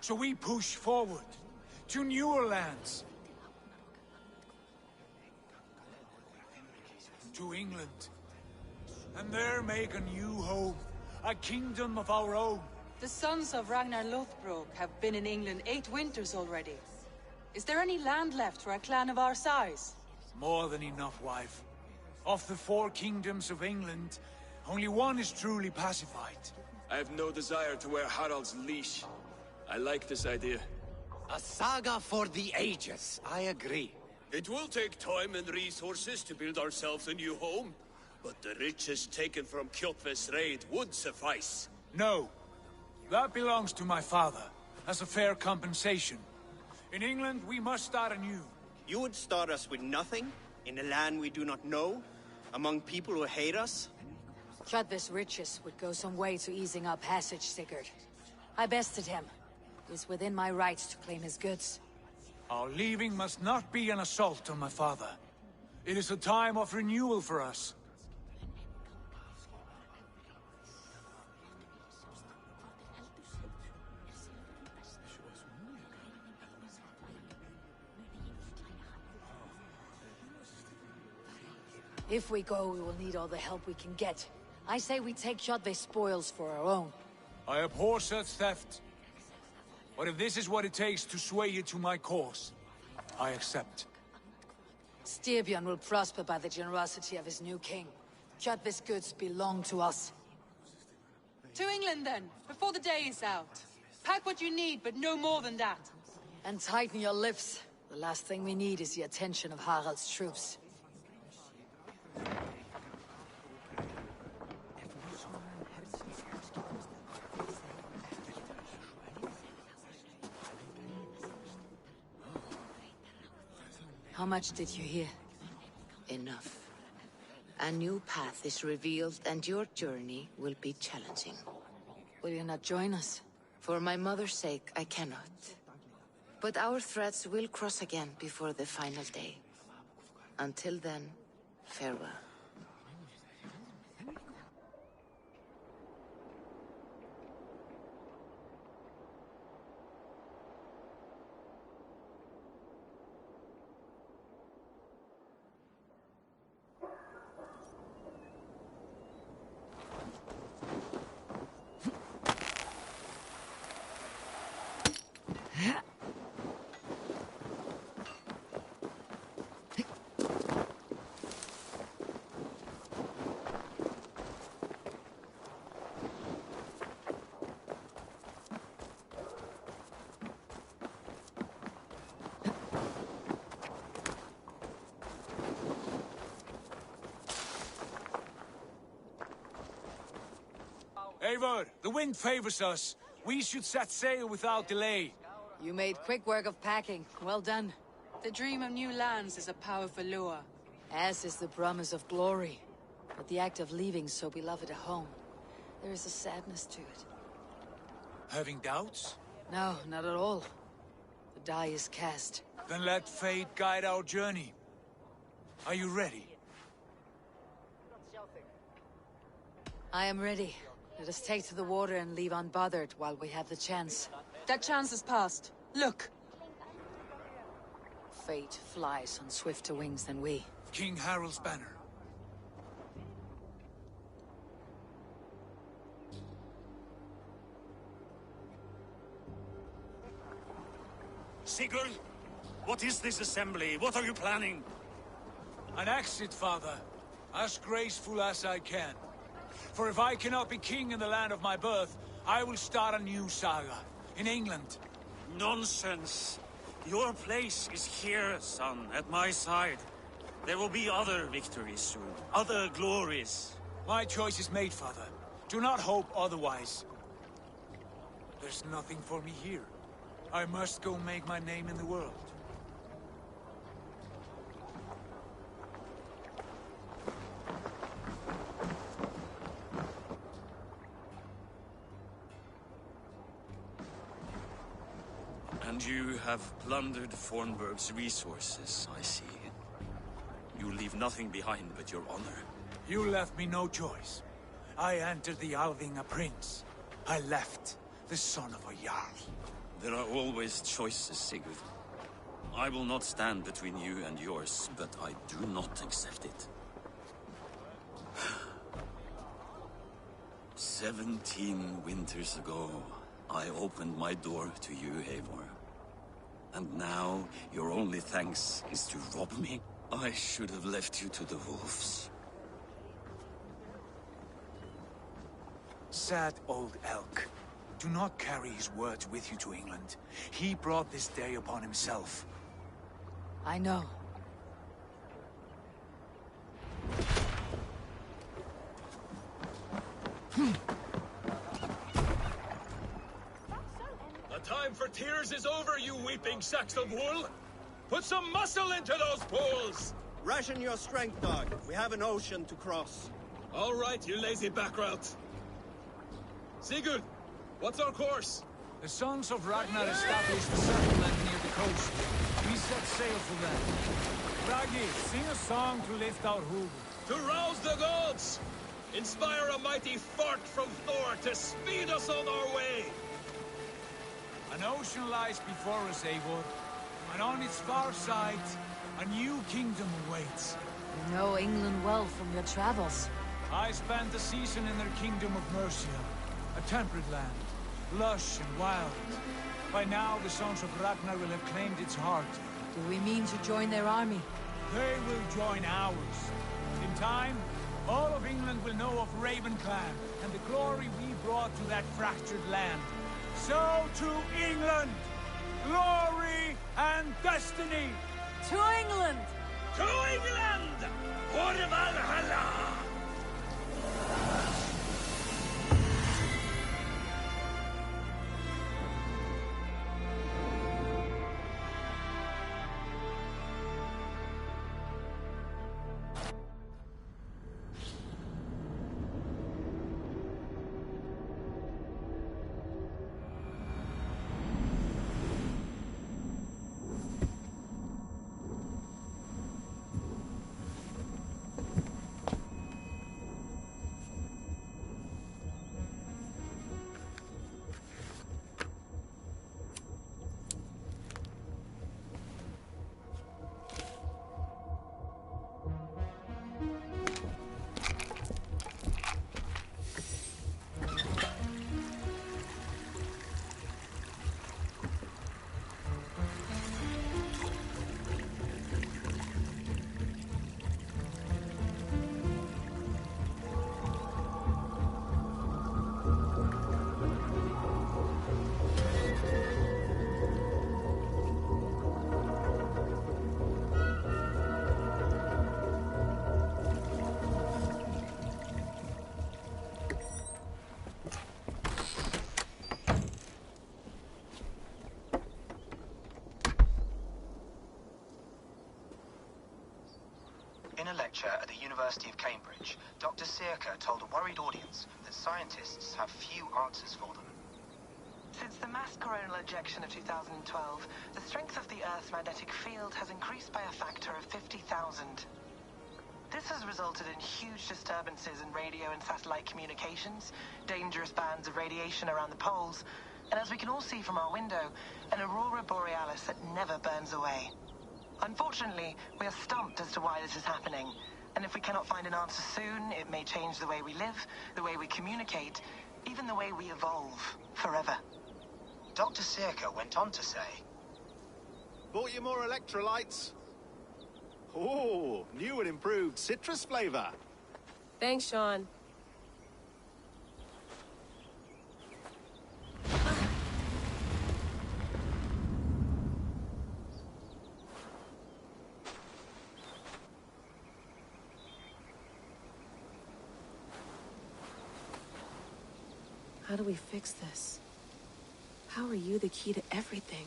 Speaker 3: So we push forward. To newer lands. To England. And there make a new home. A kingdom of our own.
Speaker 5: The sons of Ragnar Lothbrok have been in England 8 winters already. Is there any land left for a clan of our size?
Speaker 3: More than enough, wife. Of the 4 kingdoms of England, only one is truly pacified.
Speaker 8: I have no desire to wear Harald's leash. I like this idea.
Speaker 12: A saga for the ages, I agree.
Speaker 18: It will take time and resources to build ourselves a new home, but the riches taken from Kjotve's raid would suffice.
Speaker 3: No. That belongs to my father, as a fair compensation. In England, we must start anew.
Speaker 2: You would start us with nothing? In a land we do not know? Among people who hate us?
Speaker 4: Kjotve's riches would go some way to easing our passage, Sigurd. I bested him. It is within my rights to claim his goods.
Speaker 3: Our leaving must not be an assault on my father. It is a time of renewal for us.
Speaker 4: If we go, we will need all the help we can get. I say we take Kjotve's spoils for our own.
Speaker 3: I abhor such theft. But if this is what it takes to sway you to my cause, I accept.
Speaker 4: Styrbjörn will prosper by the generosity of his new king. Kjotve's goods belong to us.
Speaker 5: To England then, before the day is out. Pack what you need, but no more than that.
Speaker 4: And tighten your lips. The last thing we need is the attention of Harald's troops. How much did you hear?
Speaker 19: Enough. A new path is revealed, and your journey will be challenging.
Speaker 4: Will you not join us?
Speaker 19: For my mother's sake, I cannot. But our threads will cross again before the final day. Until then, farewell.
Speaker 3: Eivor, the wind favors us. We should set sail without delay.
Speaker 4: You made quick work of packing. Well done.
Speaker 5: The dream of new lands is a powerful lure.
Speaker 4: As is the promise of glory. But the act of leaving so beloved a home, there is a sadness to it.
Speaker 3: Having doubts?
Speaker 4: No, not at all. The die is cast.
Speaker 3: Then let fate guide our journey. Are you ready?
Speaker 4: I am ready. Let us take to the water and leave unbothered while we have the chance.
Speaker 5: That chance is past. Look!
Speaker 4: Fate flies on swifter wings than we.
Speaker 3: King Harald's banner.
Speaker 15: Sigurd, what is this assembly? What are you planning?
Speaker 3: An exit, father. As graceful as I can. For if I cannot be king in the land of my birth, I will start a new saga. In England.
Speaker 15: Nonsense. Your place is here, son, at my side. There will be other victories soon. Other glories.
Speaker 3: My choice is made, father. Do not hope otherwise. There's nothing for me here. I must go make my name in the world.
Speaker 15: And you have plundered Fornburg's resources, I see. You leave nothing behind but your honor.
Speaker 3: You left me no choice. I entered the Alving a prince. I left the son of a Jarl.
Speaker 15: There are always choices, Sigurd. I will not stand between you and yours, but I do not accept it. 17 winters ago, I opened my door to you, Eivor. And now, your only thanks is to rob me? I should have left you to the wolves.
Speaker 3: Sad old elk. Do not carry his words with you to England. He brought this day upon himself.
Speaker 4: I know.
Speaker 8: The time for tears is over, you weeping sacks of wool! Put some muscle into those pools!
Speaker 2: Ration your strength, dog. We have an ocean to cross.
Speaker 8: All right, you lazy backrout. Sigurd, what's our course?
Speaker 3: The sons of Ragnar established a settlement near the coast. We set sail for them. Raggi, sing a song to lift our hoof.
Speaker 8: To rouse the gods! Inspire a mighty fart from Thor to speed us on our way!
Speaker 3: An ocean lies before us, Eivor. And on its far side, a new kingdom awaits.
Speaker 4: You know England well from your travels.
Speaker 3: I spent a season in their kingdom of Mercia. A temperate land, lush and wild. By now, the sons of Ragnar will have claimed its heart.
Speaker 4: Do we mean to join their army?
Speaker 3: They will join ours. In time, all of England will know of Raven Clan and the glory we brought to that fractured land. So to England! Glory and destiny!
Speaker 4: To England!
Speaker 8: To England! For Valhalla!
Speaker 20: In a lecture at the University of Cambridge, Dr. Searca told a worried audience that scientists have few answers for them.
Speaker 21: Since the mass coronal ejection of 2012, the strength of the Earth's magnetic field has increased by a factor of 50,000. This has resulted in huge disturbances in radio and satellite communications, dangerous bands of radiation around the poles, and as we can all see from our window, an aurora borealis that never burns away. Unfortunately, we are stumped as to why this is happening, and if we cannot find an answer soon, it may change the way we live, the way we communicate, even the way we evolve, forever.
Speaker 20: Dr. Searca went on to say,
Speaker 2: Bought you more electrolytes? Oh, new and improved citrus flavor.
Speaker 22: Thanks, Sean.
Speaker 14: How do we fix this?
Speaker 22: How are you the key to everything?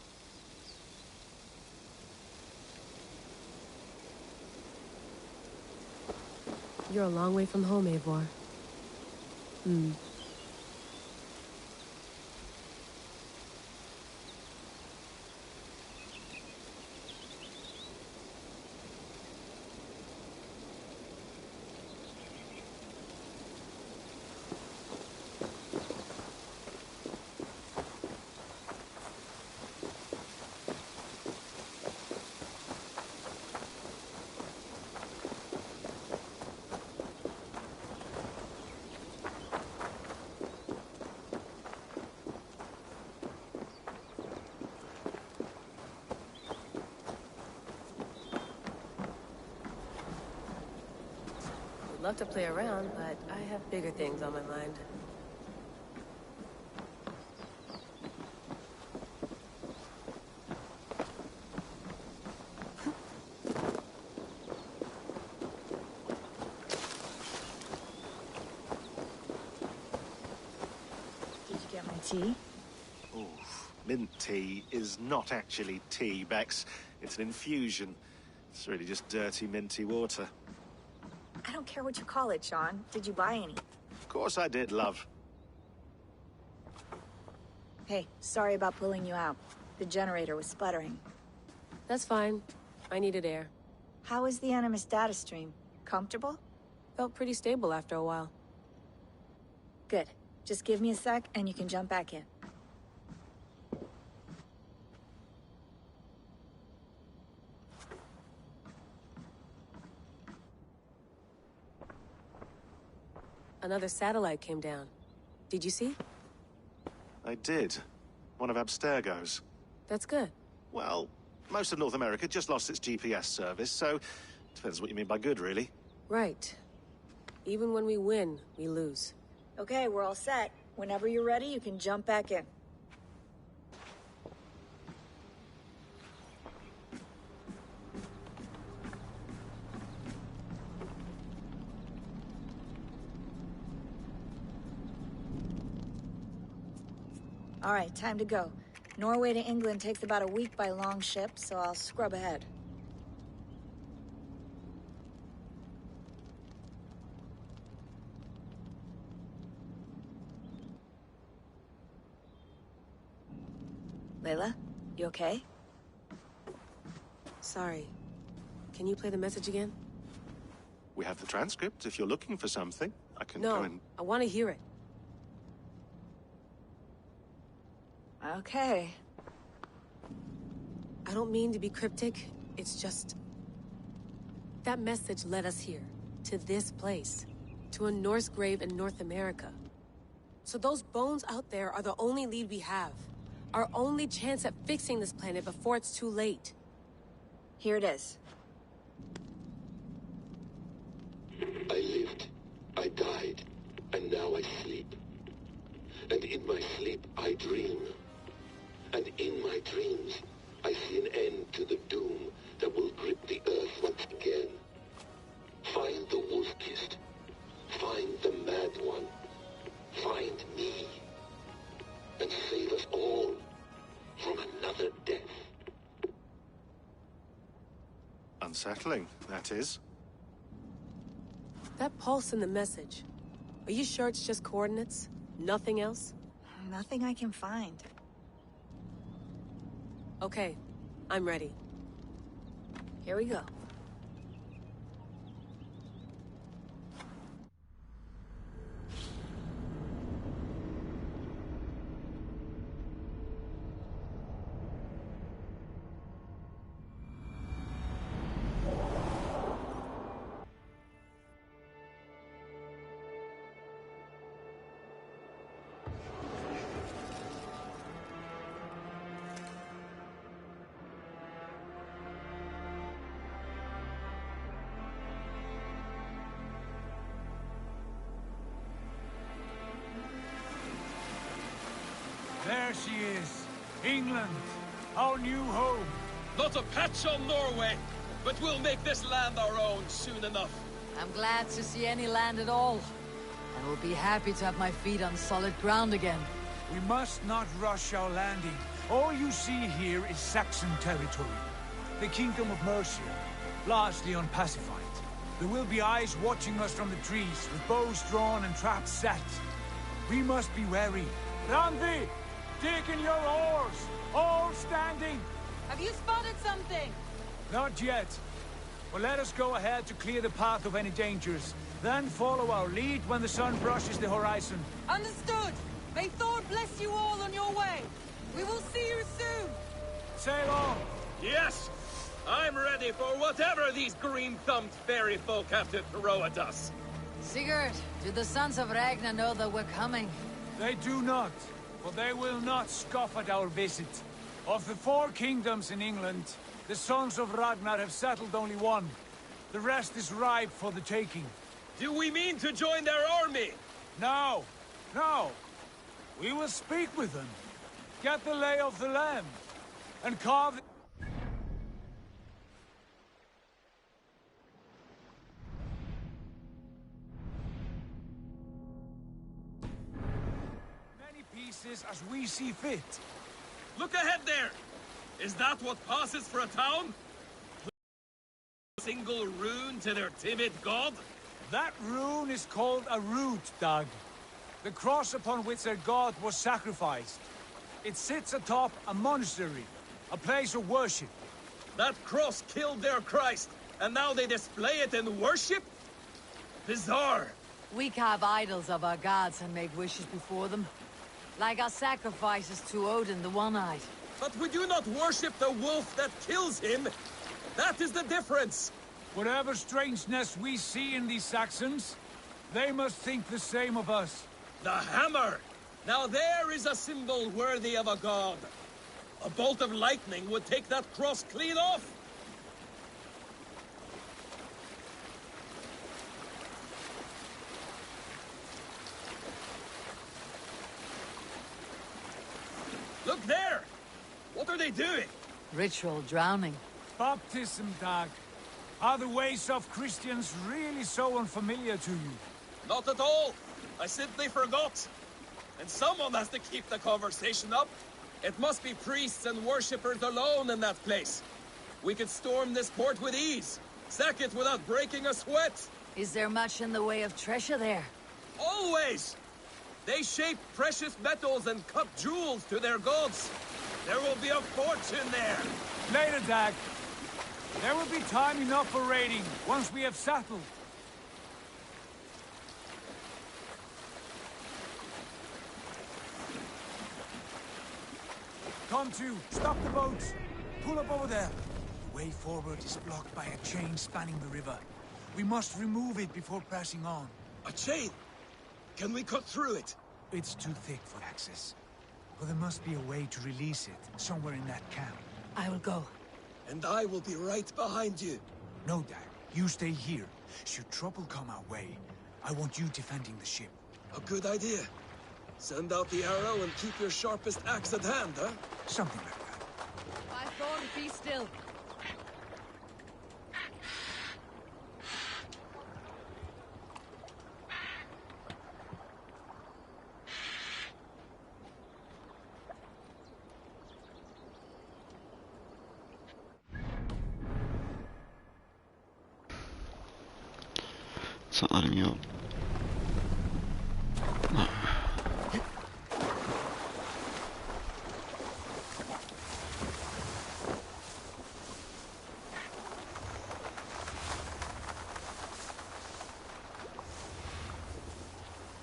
Speaker 22: You're a long way from home, Eivor. Love to play around, but I have bigger things on my mind.
Speaker 1: Did you get my tea?
Speaker 13: Oof. Mint tea is not actually tea, Bex. It's an infusion. It's really just dirty, minty water.
Speaker 1: I don't care what you call it, Sean. Did you buy any?
Speaker 13: Of course I did, love.
Speaker 1: Hey, sorry about pulling you out. The generator was sputtering.
Speaker 22: That's fine. I needed air.
Speaker 1: How is the Animus data stream? Comfortable?
Speaker 22: Felt pretty stable after a while.
Speaker 1: Good. Just give me a sec and you can jump back in.
Speaker 22: Another satellite came down. Did you see?
Speaker 13: I did. One of Abstergo's.
Speaker 22: That's good.
Speaker 13: Well, most of North America just lost its GPS service, so depends what you mean by good, really.
Speaker 22: Right. Even when we win, we lose.
Speaker 1: Okay, we're all set. Whenever you're ready, you can jump back in. All right, time to go. Norway to England takes about a week by long ship, so I'll scrub ahead. Layla, you okay?
Speaker 22: Sorry. Can you play the message again?
Speaker 13: We have the transcript. If you're looking for something, I can
Speaker 22: No,
Speaker 13: go and...
Speaker 22: I want to hear it.
Speaker 1: Okay.
Speaker 22: I don't mean to be cryptic. It's just... that message led us here. To this place. To a Norse grave in North America. So those bones out there are the only lead we have. Our only chance at fixing this planet before it's too late.
Speaker 1: Here it is.
Speaker 9: I lived, I died, and now I sleep. And in my sleep I dream. And in my dreams I see an end to the doom that will grip the earth once again. Find the wolf-kissed. Find the mad one. Find me. And save us all from another death.
Speaker 13: Unsettling, that is.
Speaker 22: That pulse in the message. Are you sure it's just coordinates? Nothing else?
Speaker 1: Nothing I can find.
Speaker 22: Okay, I'm ready.
Speaker 1: Here we go.
Speaker 3: There she is. England. Our new home.
Speaker 8: Not a patch on Norway, but we'll make this land our own soon enough.
Speaker 4: I'm glad to see any land at all. I will be happy to have my feet on solid ground again.
Speaker 3: We must not rush our landing. All you see here is Saxon territory. The Kingdom of Mercia, largely unpacified. There will be eyes watching us from the trees, with bows drawn and traps set. We must be wary. Randvi! Dig in your oars! All standing!
Speaker 5: Have you spotted something?
Speaker 3: Not yet. But let us go ahead to clear the path of any dangers. Then follow our lead when the sun brushes the horizon.
Speaker 5: Understood! May Thor bless you all on your way! We will see you soon!
Speaker 3: Sail on!
Speaker 8: Yes! I'm ready for whatever these green-thumbed fairy folk have to throw at us.
Speaker 4: Sigurd, do the sons of Ragnar know that we're coming?
Speaker 3: They do not, but they will not scoff at our visit. Of the 4 kingdoms in England, the sons of Ragnar have settled only one. The rest is ripe for the taking.
Speaker 8: Do we mean to join their army?
Speaker 3: No, no. We will speak with them, get the lay of the land, and carve... many pieces as we see fit.
Speaker 8: Look ahead there! Is that what passes for a town? A single rune to their timid god?
Speaker 3: That rune is called a root, Dag. The cross upon which their god was sacrificed. It sits atop a monastery, a place of worship.
Speaker 8: That cross killed their Christ, and now they display it in worship? Bizarre.
Speaker 4: We carve idols of our gods and make wishes before them. Like our sacrifices to Odin the One-Eyed.
Speaker 8: But we do not worship the wolf that kills him. That is the difference.
Speaker 3: Whatever strangeness we see in these Saxons, they must think the same of us.
Speaker 8: The hammer! Now there is a symbol worthy of a god. A bolt of lightning would take that cross clean off. Look there! What are they doing?
Speaker 4: Ritual drowning.
Speaker 3: Baptism, Dag. Are the ways of Christians really so unfamiliar to you?
Speaker 8: Not at all. I simply forgot. And someone has to keep the conversation up. It must be priests and worshippers alone in that place. We could storm this port with ease. Sack it without breaking a sweat.
Speaker 4: Is there much in the way of treasure there?
Speaker 8: Always! They shape precious metals and cut jewels to their gods. There will be a fortune there.
Speaker 3: Later, Dag. There will be time enough for raiding, once we have settled. Come to, stop the boats. Pull up over there. The way forward is blocked by a chain spanning the river. We must remove it before passing on.
Speaker 8: A chain? Can we cut through it?
Speaker 3: It's too thick for access. But there must be a way to release it, somewhere in that camp.
Speaker 4: I will go.
Speaker 8: And I will be right behind you.
Speaker 3: No, Dag. You stay here. Should trouble come our way, I want you defending the ship.
Speaker 8: A good idea. Send out the arrow and keep your sharpest axe at hand, huh?
Speaker 3: Something like that.
Speaker 4: I thought be still.
Speaker 6: Co armio?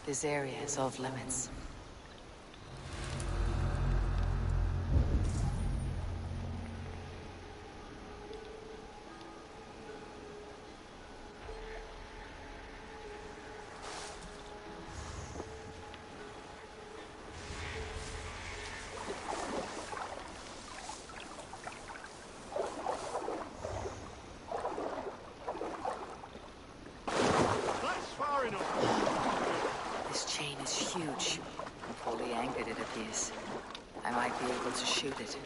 Speaker 4: This area is off limits. This chain is huge. Fully anchored, it appears. I might be able to shoot it.